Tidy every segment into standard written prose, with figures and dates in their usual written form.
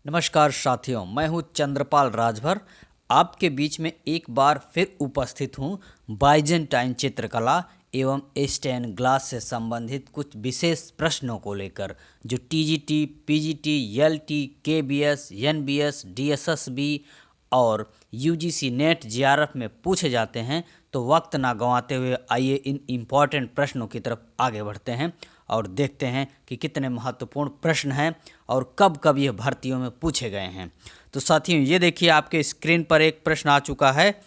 नमस्कार साथियों, मैं हूं चंद्रपाल राजभर। आपके बीच में एक बार फिर उपस्थित हूं बाइजेंटाइन चित्रकला एवं स्टेन ग्लास से संबंधित कुछ विशेष प्रश्नों को लेकर, जो TGT, PGT, LT, KBS, NBS, DSSB और यूजीसी नेट जेआरएफ में पूछे जाते हैं। तो वक्त ना गंवाते हुए आइए इन इम्पॉर्टेंट प्रश्नों की तरफ आगे बढ़ते हैं और देखते हैं कि कितने महत्वपूर्ण प्रश्न हैं और कब कब ये भर्तियों में पूछे गए हैं। तो साथियों, ये देखिए आपके स्क्रीन पर एक प्रश्न आ चुका है।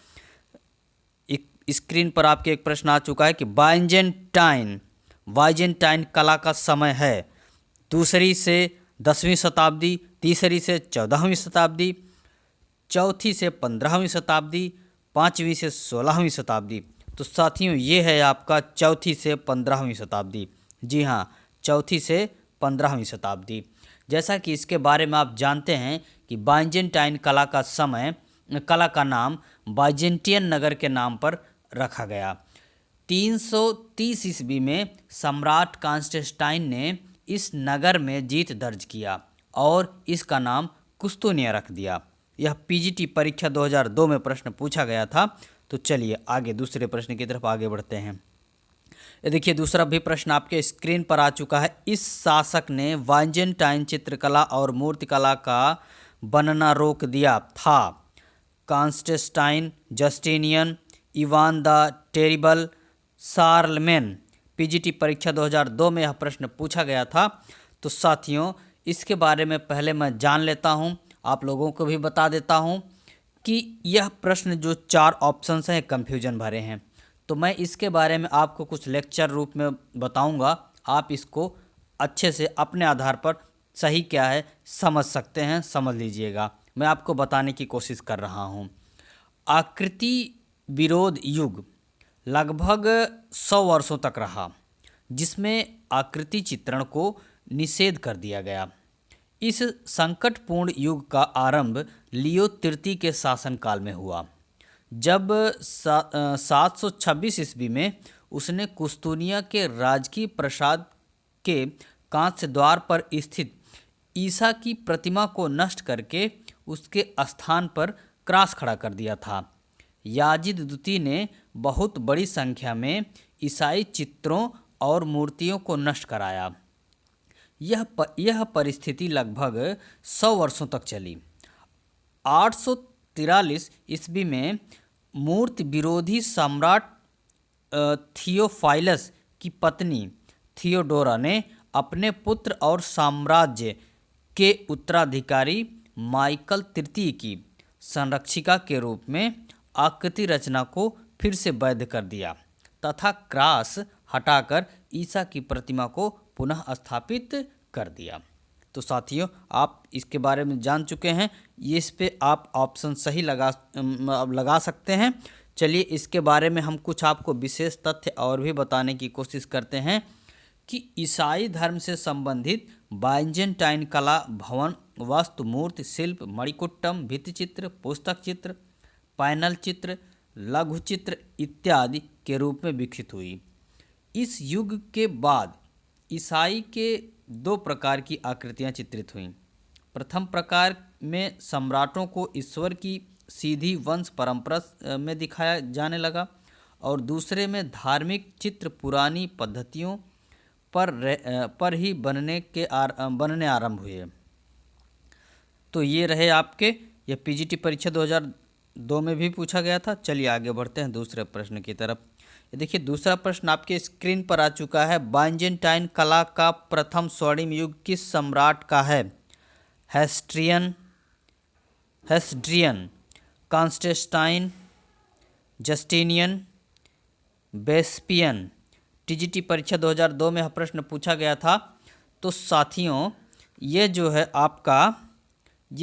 स्क्रीन पर आपके एक प्रश्न आ चुका है कि बाइजेंटाइन कला का समय है दूसरी से 10वीं शताब्दी, तीसरी से 14वीं शताब्दी, चौथी से 15वीं शताब्दी, 5वीं से 16वीं शताब्दी। तो साथियों, ये है आपका चौथी से 15वीं शताब्दी। जी हाँ, चौथी से 15वीं शताब्दी। जैसा कि इसके बारे में आप जानते हैं कि बाइजेंटाइन कला का नाम बाइजेंटियन नगर के नाम पर रखा गया। 330 ईस्वी में सम्राट कॉन्स्टेंटाइन ने इस नगर में जीत दर्ज किया और इसका नाम कुस्तुनिया रख दिया। यह पीजीटी परीक्षा 2002 में प्रश्न पूछा गया था। तो चलिए आगे दूसरे प्रश्न की तरफ आगे बढ़ते हैं। ये देखिए, दूसरा भी प्रश्न आपके स्क्रीन पर आ चुका है। इस शासक ने बाइजेंटाइन चित्रकला और मूर्तिकला का बनना रोक दिया था। Constantine, Justinian, Ivan the Terrible, Charlemagne. PGT परीक्षा 2002 में यह प्रश्न पूछा गया था। तो साथियों, इसके बारे में पहले मैं जान लेता हूँ, आप लोगों को भी बता देता हूँ कि यह प्रश्न जो 4 ऑप्शंस हैं कंफ्यूजन भरे हैं। तो मैं इसके बारे में आपको कुछ लेक्चर रूप में बताऊंगा। आप इसको अच्छे से अपने आधार पर सही क्या है समझ सकते हैं, समझ लीजिएगा। मैं आपको बताने की कोशिश कर रहा हूं। आकृति विरोध युग लगभग 100 वर्षों तक रहा, जिसमें आकृति चित्रण को निषेध कर दिया गया। इस संकटपूर्ण युग का आरंभ लियो तृतीय के शासनकाल में हुआ, जब 726 ईस्वी में उसने कुस्तुनिया के राजकीय प्रासाद के कांस्य द्वार पर स्थित ईसा की प्रतिमा को नष्ट करके उसके स्थान पर क्रॉस खड़ा कर दिया था। याजिद द्वितीय ने बहुत बड़ी संख्या में ईसाई चित्रों और मूर्तियों को नष्ट कराया। यह परिस्थिति लगभग 100 वर्षों तक चली। 843 ईस्वी में मूर्ति विरोधी सम्राट थियोफाइलस की पत्नी थियोडोरा ने अपने पुत्र और साम्राज्य के उत्तराधिकारी माइकल तृतीय की संरक्षिका के रूप में आकृति रचना को फिर से वैध कर दिया तथा क्रॉस हटाकर ईसा की प्रतिमा को पुनः स्थापित कर दिया। तो साथियों, आप इसके बारे में जान चुके हैं। इस पे आप ऑप्शन सही लगा सकते हैं। चलिए, इसके बारे में हम कुछ आपको विशेष तथ्य और भी बताने की कोशिश करते हैं कि ईसाई धर्म से संबंधित बाइजेंटाइन कला भवन, वास्तु, मूर्ति, शिल्प, मणिकुट्टम, भित्तिचित्र, पुस्तक चित्र, पैनल चित्र, लघु चित्र इत्यादि के रूप में विकसित हुई। इस युग के बाद ईसाई के 2 प्रकार की आकृतियाँ चित्रित हुईं। प्रथम प्रकार में सम्राटों को ईश्वर की सीधी वंश परंपरा में दिखाया जाने लगा और दूसरे में धार्मिक चित्र पुरानी पद्धतियों पर ही बनने आरंभ हुए। तो ये रहे आपके, ये पीजीटी परीक्षा 2002 में भी पूछा गया था। चलिए आगे बढ़ते हैं दूसरे प्रश्न की तरफ। देखिए, दूसरा प्रश्न आपके स्क्रीन पर आ चुका है। बाइजेंटाइन कला का प्रथम स्वर्णिम युग किस सम्राट का है? हेस्ड्रियन, कॉन्स्टेंटाइन, जस्टिनियन, वेस्पियन। टीजीटी परीक्षा 2002 में यह प्रश्न पूछा गया था। तो साथियों, ये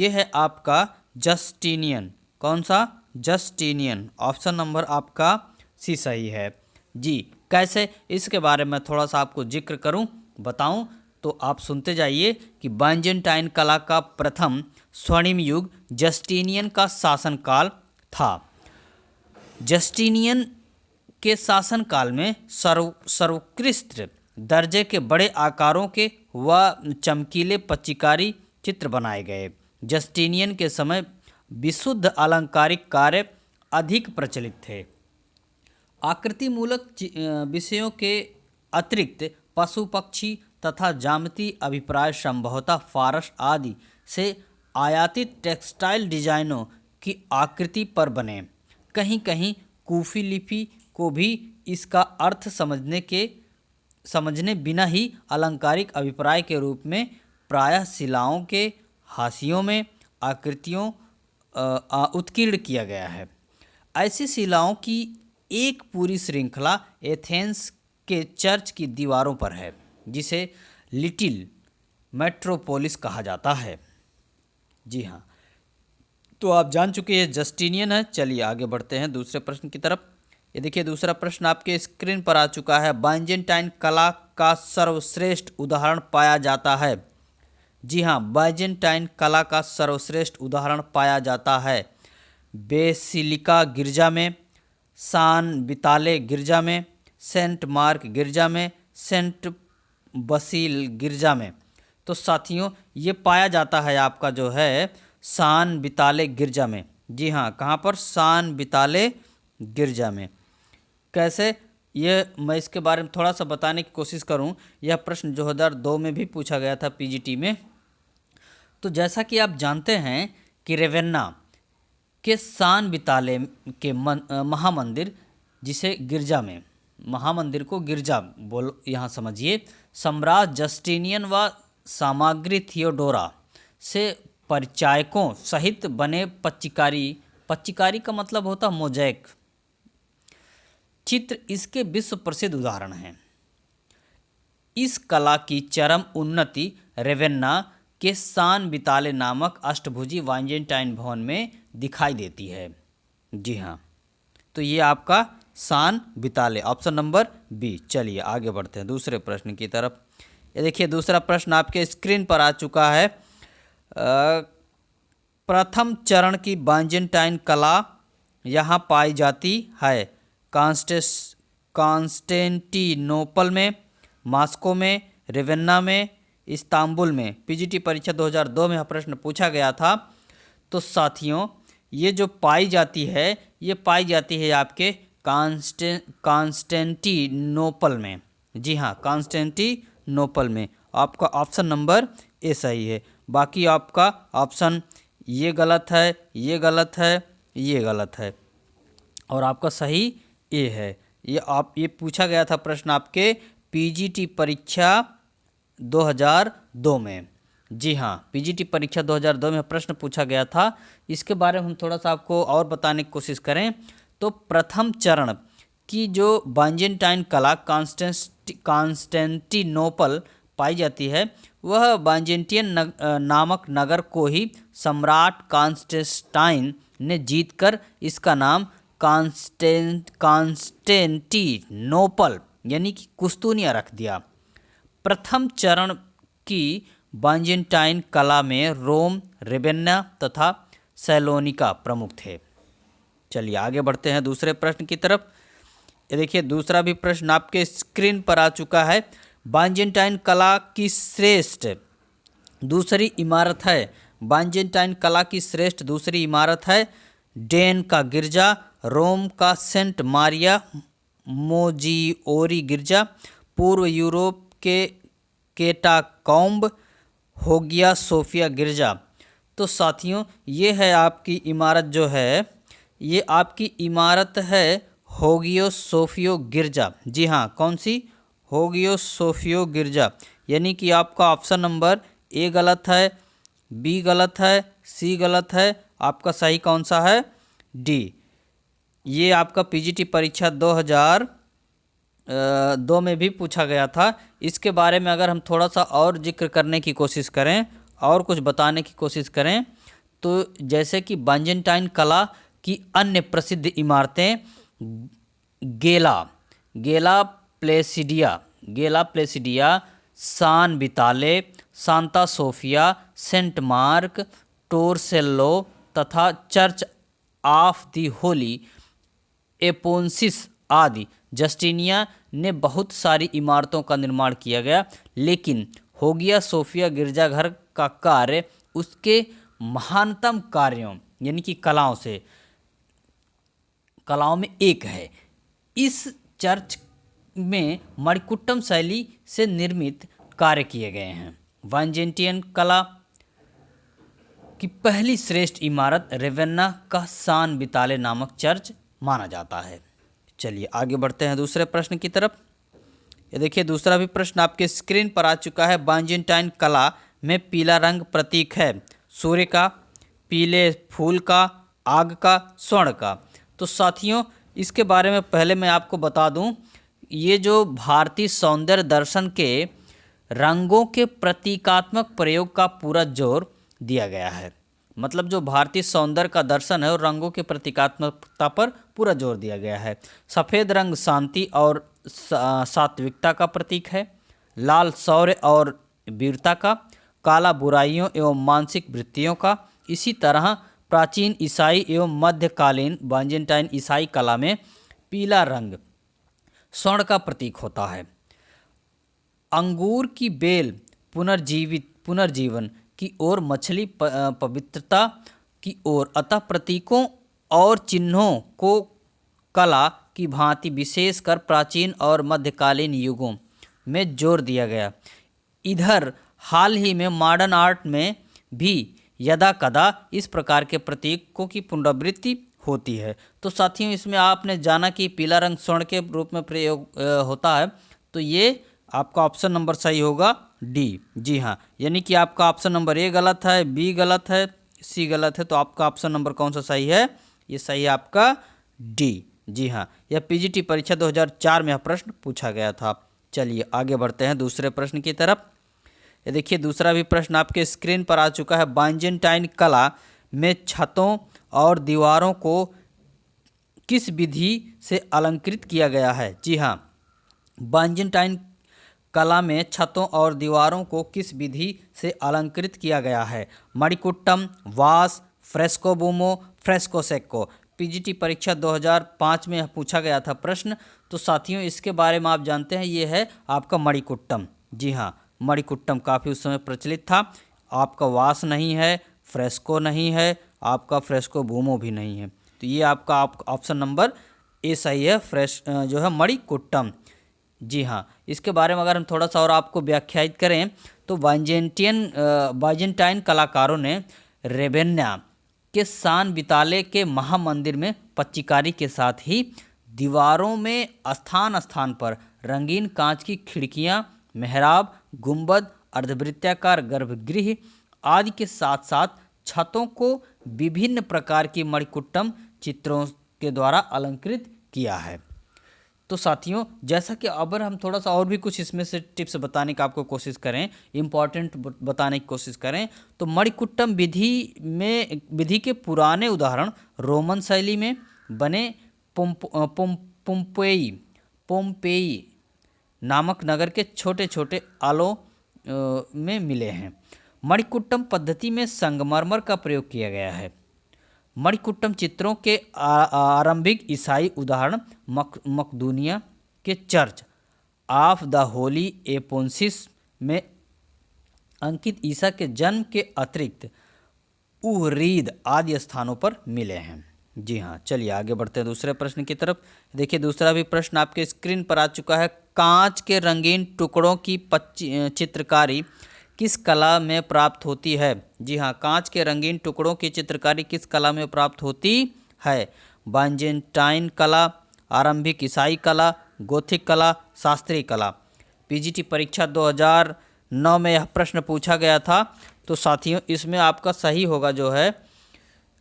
है आपका जस्टिनियन। कौन सा? जस्टिनियन। ऑप्शन नंबर आपका सी सही है जी। कैसे, इसके बारे में थोड़ा सा आपको जिक्र बताऊं तो आप सुनते जाइए कि बाइजेंटाइन कला का प्रथम स्वर्णिम युग जस्टिनियन का शासनकाल था। जस्टिनियन के शासनकाल में सर्वोत्कृष्ट दर्जे के बड़े आकारों के व चमकीले पच्चीकारी चित्र बनाए गए। जस्टिनियन के समय विशुद्ध अलंकारिक कार्य अधिक प्रचलित थे। आकृति मूलक विषयों के अतिरिक्त पशु पक्षी तथा ज्यामितीय अभिप्राय संभवतः फारस आदि से आयातित टेक्सटाइल डिजाइनों की आकृति पर बने। कहीं कहीं कूफी लिपि को भी इसका अर्थ समझने बिना ही अलंकारिक अभिप्राय के रूप में प्रायः शिलाओं के हाशियों में आकृतियों उत्कीर्ण किया गया है। ऐसी शिलाओं की एक पूरी श्रृंखला एथेंस के चर्च की दीवारों पर है, जिसे लिटिल मेट्रोपोलिस कहा जाता है। जी हाँ, तो आप जान चुके हैं जस्टिनियन है। चलिए आगे बढ़ते हैं दूसरे प्रश्न की तरफ। ये देखिए दूसरा प्रश्न आपके स्क्रीन पर आ चुका है। बाइजेंटाइन कला का सर्वश्रेष्ठ उदाहरण पाया जाता है। जी हाँ, बाइजेंटाइन कला का सर्वश्रेष्ठ उदाहरण पाया जाता है बेसिलिका गिरजा में, सान विताले गिरजा में, सेंट मार्क गिरजा में, सेंट बसील गिरजा में। तो साथियों ये पाया जाता है आपका जो है सान विताले गिरजा में। जी हाँ, कहाँ पर? सान विताले गिरजा में। कैसे? ये मैं इसके बारे में थोड़ा सा बताने की कोशिश करूं। यह प्रश्न 2002 में भी पूछा गया था पीजीटी में। तो जैसा कि आप जानते हैं कि रेवेन्ना के सान विताले के महामंदिर, जिसे गिरजा में, महामंदिर को गिरजा बोल यहाँ समझिए, सम्राट जस्टिनियन व सामग्री थियोडोरा से परिचायकों सहित बने पच्चीकारी का मतलब होता मोज़ेक चित्र इसके विश्व प्रसिद्ध उदाहरण हैं। इस कला की चरम उन्नति रेवेन्ना के सान विताले नामक अष्टभुजी बाइजेंटाइन भवन में दिखाई देती है। जी हाँ, तो ये आपका सान विताले, ऑप्शन नंबर बी। चलिए आगे बढ़ते हैं दूसरे प्रश्न की तरफ। ये देखिए दूसरा प्रश्न आपके स्क्रीन पर आ चुका है। प्रथम चरण की बाइजेंटाइन कला यहाँ पाई जाती है कॉन्स्टेंटिनोपल में, मॉस्को में, रेवेन्ना में, इस्तांबुल में। पीजीटी परीक्षा 2002 में यह प्रश्न पूछा गया था। तो साथियों ये जो पाई जाती है, ये पाई जाती है आपके कॉन्स्टेंटिनोपल में। जी हाँ, कॉन्स्टेंटिनोपल में। आपका ऑप्शन नंबर ए सही है। बाकी आपका ऑप्शन ये गलत है, ये गलत है, ये गलत है, और आपका सही ए है। ये पूछा गया था प्रश्न आपके पीजीटी परीक्षा 2002 में। जी हाँ, पीजीटी परीक्षा 2002 में प्रश्न पूछा गया था। इसके बारे में हम थोड़ा सा आपको और बताने की कोशिश करें तो प्रथम चरण की जो बाइजेंटाइन कला कॉन्स्टेंटिनोपल पाई जाती है, वह बाइजेंटियन नामक नगर को ही सम्राट कॉन्स्टेंटाइन ने जीतकर इसका नाम कॉन्स्टेंटिनोपल यानी कि कुस्तुनिया रख दिया। प्रथम चरण की बाइजेंटाइन कला में रोम, रेवेन्ना तथा सैलोनिका प्रमुख थे। चलिए आगे बढ़ते हैं दूसरे प्रश्न की तरफ। ये देखिए दूसरा भी प्रश्न आपके स्क्रीन पर आ चुका है। बाइजेंटाइन कला की श्रेष्ठ दूसरी इमारत है। बाइजेंटाइन कला की श्रेष्ठ दूसरी इमारत है डेन का गिरजा, रोम का सेंट मारिया मोजीओरी गिरजा, पूर्व यूरोप के कैटाकॉम्ब होगिया सोफिया गिरजा। तो साथियों ये है आपकी इमारत जो है, ये आपकी इमारत है होगियो सोफियो गिरजा। जी हाँ, कौन सी? होगियो सोफियो गिरजा। यानी कि आपका ऑप्शन नंबर ए गलत है, बी गलत है, सी गलत है। आपका सही कौन सा है? डी। ये आपका पीजीटी परीक्षा 2002 में भी पूछा गया था। इसके बारे में अगर हम थोड़ा सा और जिक्र करने की कोशिश करें और कुछ बताने की कोशिश करें तो जैसे कि बाइजेंटाइन कला की अन्य प्रसिद्ध इमारतें गेला प्लेसिडिया, सान विताले, सांता सोफिया, सेंट मार्क, टोरसेल्लो तथा चर्च ऑफ दी होली एपोन्सिस आदि। जस्टिनिया ने बहुत सारी इमारतों का निर्माण किया गया, लेकिन होगिया सोफिया गिरजाघर का कार्य उसके महानतम कार्यों यानी कि कलाओं में एक है। इस चर्च में मणिकुट्टम शैली से निर्मित कार्य किए गए हैं। बाइजेंटियन कला की पहली श्रेष्ठ इमारत रेवेन्ना का सान विताले नामक चर्च माना जाता है। चलिए आगे बढ़ते हैं दूसरे प्रश्न की तरफ। ये देखिए दूसरा भी प्रश्न आपके स्क्रीन पर आ चुका है। बाइजेंटाइन कला में पीला रंग प्रतीक है सूर्य का, पीले फूल का, आग का, स्वर्ण का। तो साथियों इसके बारे में पहले मैं आपको बता दूं, ये जो भारतीय सौंदर्य दर्शन के रंगों के प्रतीकात्मक प्रयोग का पूरा जोर दिया गया है। मतलब जो भारतीय सौंदर्य का दर्शन है और रंगों के प्रतीकात्मकता पर पूरा जोर दिया गया है। सफ़ेद रंग शांति और सात्विकता का प्रतीक है, लाल शौर्य और वीरता का, काला बुराइयों एवं मानसिक वृत्तियों का। इसी तरह प्राचीन ईसाई एवं मध्यकालीन बाइजेंटाइन ईसाई कला में पीला रंग स्वर्ण का प्रतीक होता है। अंगूर की बेल पुनर्जीवन की ओर, मछली पवित्रता की ओर, अतः प्रतीकों और चिन्हों को कला की भांति विशेषकर प्राचीन और मध्यकालीन युगों में जोर दिया गया। इधर हाल ही में मॉडर्न आर्ट में भी यदा कदा इस प्रकार के प्रतीकों की पुनरावृत्ति होती है। तो साथियों इसमें आपने जाना कि पीला रंग स्वर्ण के रूप में प्रयोग होता है, तो ये आपका ऑप्शन नंबर सही होगा डी। जी हाँ, यानी कि आपका ऑप्शन नंबर ए गलत है, बी गलत है, सी गलत है। तो आपका ऑप्शन नंबर कौन सा सही है? ये सही है आपका डी। जी हाँ, यह पीजीटी परीक्षा 2004 में यह प्रश्न पूछा गया था। चलिए आगे बढ़ते हैं दूसरे प्रश्न की तरफ। ये देखिए दूसरा भी प्रश्न आपके स्क्रीन पर आ चुका है। बाइजेंटाइन कला में छतों और दीवारों को किस विधि से अलंकृत किया गया है? जी हाँ, बाइजेंटाइन कला में छतों और दीवारों को किस विधि से अलंकृत किया गया है? मणिकुट्टम, वास, फ्रेस्कोबूमो, फ्रेस्को सेक्को। पीजीटी परीक्षा 2005 में पूछा गया था प्रश्न। तो साथियों इसके बारे में आप जानते हैं, ये है आपका मणिकुट्टम। जी हाँ, मणिकुट्टम काफ़ी उस समय प्रचलित था। आपका वास नहीं है, फ्रेस्को नहीं है, आपका फ्रेस्को बूमो भी नहीं है। तो ये आपका ऑप्शन नंबर ए सही है, जो है मणिकुट्टम। जी हाँ, इसके बारे में अगर हम थोड़ा सा और आपको व्याख्यायित करें तो बाइजेंटाइन कलाकारों ने रेवेन्ना के सान विताले के महामंदिर में पच्चीकारी के साथ ही दीवारों में स्थान स्थान पर रंगीन कांच की खिड़कियां, मेहराब, गुंबद, अर्धवृत्ताकार गर्भगृह आदि के साथ साथ छतों को विभिन्न प्रकार की मणिकुट्टम चित्रों के द्वारा अलंकृत किया है। तो साथियों जैसा कि अगर हम थोड़ा सा और भी कुछ इसमें से टिप्स बताने का आपको कोशिश करें, इम्पॉर्टेंट बताने की कोशिश करें, तो मणिकुट्टम विधि के पुराने उदाहरण रोमन शैली में बने पोम्पेई नामक नगर के छोटे छोटे आलो में मिले हैं। मणिकुट्टम पद्धति में संगमरमर का प्रयोग किया गया है। मणिकुट्टम चित्रों के आरंभिक ईसाई उदाहरण मकदूनिया के चर्च ऑफ द होली एपोंसिस में अंकित ईसा के जन्म के अतिरिक्त उहरीद आदि स्थानों पर मिले हैं। जी हाँ, चलिए आगे बढ़ते हैं दूसरे प्रश्न की तरफ। देखिए दूसरा भी प्रश्न आपके स्क्रीन पर आ चुका है। कांच के रंगीन टुकड़ों की चित्रकारी किस कला में प्राप्त होती है? जी हाँ, कांच के रंगीन टुकड़ों की चित्रकारी किस कला में प्राप्त होती है? बाइजेंटाइन कला, आरंभिक ईसाई कला, गोथिक कला, शास्त्रीय कला। पीजीटी परीक्षा 2009 में यह प्रश्न पूछा गया था। तो साथियों इसमें आपका सही होगा जो है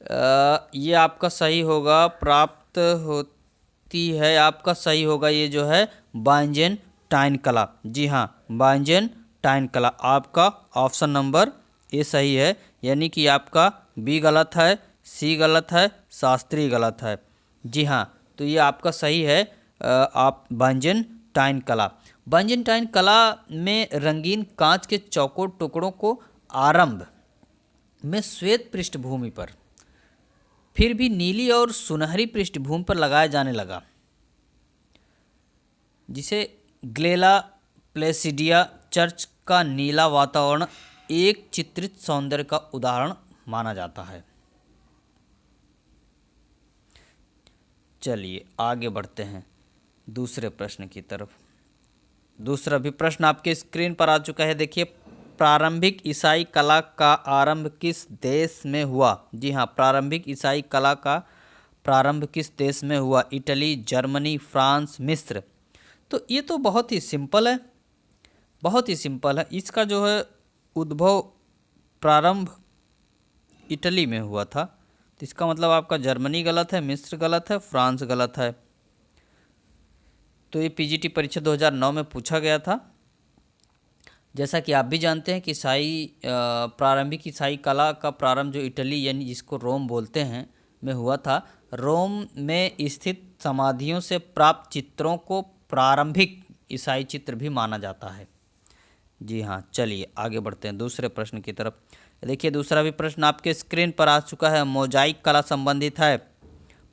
ये आपका सही होगा, प्राप्त होती है, आपका सही होगा ये जो है बाइजेंटाइन कला। जी हाँ, बाइजेंटाइन कला आपका ऑप्शन नंबर ए सही है, यानी कि आपका बी गलत है, सी गलत है, शास्त्रीय गलत है। जी हाँ, तो ये आपका सही है आप बाइजेंटाइन कला। बाइजेंटाइन कला में रंगीन कांच के चौकोर टुकड़ों को आरंभ में श्वेत पृष्ठभूमि पर फिर भी नीली और सुनहरी पृष्ठभूमि पर लगाया जाने लगा, जिसे ग्लेला प्लेसिडिया चर्च का नीला वातावरण एक चित्रित सौंदर्य का उदाहरण माना जाता है। चलिए आगे बढ़ते हैं दूसरे प्रश्न की तरफ। दूसरा भी प्रश्न आपके स्क्रीन पर आ चुका है। देखिए, प्रारंभिक ईसाई कला का आरंभ किस देश में हुआ? जी हाँ, प्रारंभिक ईसाई कला का प्रारंभ किस देश में हुआ? इटली, जर्मनी, फ्रांस, मिस्र। तो ये तो बहुत ही सिंपल है, बहुत ही सिंपल है। इसका जो है उद्भव प्रारंभ इटली में हुआ था। तो इसका मतलब आपका जर्मनी गलत है, मिस्र गलत है, फ्रांस गलत है। तो ये पीजीटी परीक्षा 2009 में पूछा गया था। जैसा कि आप भी जानते हैं कि प्रारंभिक ईसाई कला का प्रारंभ जो इटली यानी जिसको रोम बोलते हैं में हुआ था। रोम में स्थित समाधियों से प्राप्त चित्रों को प्रारंभिक ईसाई चित्र भी माना जाता है। जी हाँ, चलिए आगे बढ़ते हैं दूसरे प्रश्न की तरफ। देखिए, दूसरा भी प्रश्न आपके स्क्रीन पर आ चुका है। मोजाइक कला संबंधित है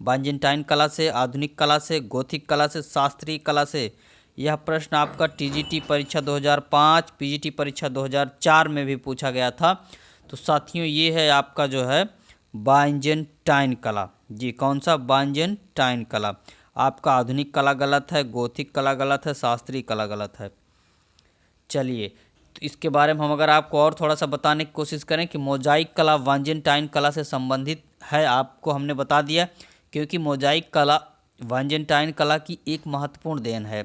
बाइजेंटाइन कला से, आधुनिक कला से, गोथिक कला से, शास्त्रीय कला से। यह प्रश्न आपका टीजीटी परीक्षा 2005, पीजीटी परीक्षा 2004 में भी पूछा गया था। तो साथियों, ये है आपका जो है बाइजेंटाइन कला। जी, कौन सा? बाइजेंटाइन कला। आपका आधुनिक कला गलत है, गोथिक कला गलत है, शास्त्रीय कला गलत है। चलिए, तो इसके बारे में हम अगर आपको और थोड़ा सा बताने की कोशिश करें कि मोजाइक कला बाइजेंटाइन कला से संबंधित है, आपको हमने बता दिया, क्योंकि मोजाइक कला बाइजेंटाइन कला की एक महत्वपूर्ण देन है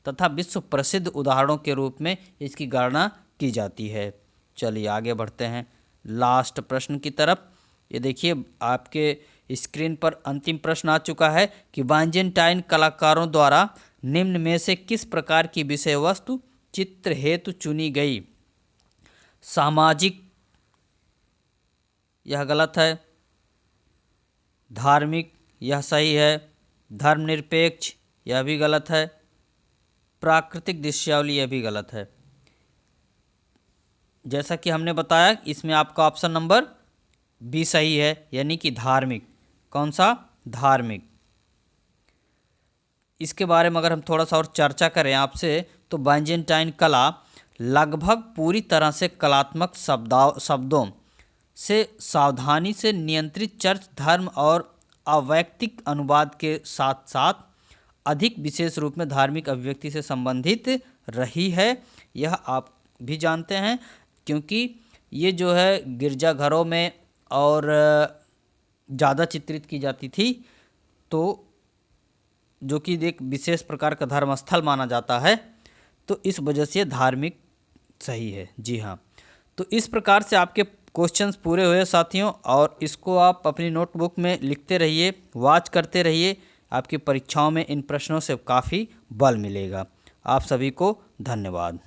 तथा विश्व प्रसिद्ध उदाहरणों के रूप में इसकी गणना की जाती है। चलिए आगे बढ़ते हैं लास्ट प्रश्न की तरफ। ये देखिए, आपके स्क्रीन पर अंतिम प्रश्न आ चुका है कि बाइजेंटाइन कलाकारों द्वारा निम्न में से किस प्रकार की विषय वस्तु चित्र हेतु चुनी गई? सामाजिक, यह गलत है। धार्मिक, यह सही है। धर्मनिरपेक्ष, यह भी गलत है। प्राकृतिक दृश्यावली, यह भी गलत है। जैसा कि हमने बताया, इसमें आपका ऑप्शन नंबर बी सही है, यानी कि धार्मिक। कौन सा? धार्मिक। इसके बारे में अगर हम थोड़ा सा और चर्चा करें आपसे, तो बाइजेंटाइन कला लगभग पूरी तरह से कलात्मक शब्दों से सावधानी से नियंत्रित चर्च धर्म और अवैक्तिक अनुवाद के साथ साथ अधिक विशेष रूप में धार्मिक अभिव्यक्ति से संबंधित रही है। यह आप भी जानते हैं, क्योंकि ये जो है गिरजाघरों में और ज़्यादा चित्रित की जाती थी, तो जो कि एक विशेष प्रकार का धर्मस्थल माना जाता है, तो इस वजह से धार्मिक सही है। जी हाँ, तो इस प्रकार से आपके क्वेश्चंस पूरे हुए साथियों, और इसको आप अपनी नोटबुक में लिखते रहिए, वॉच करते रहिए। आपकी परीक्षाओं में इन प्रश्नों से काफ़ी बल मिलेगा। आप सभी को धन्यवाद।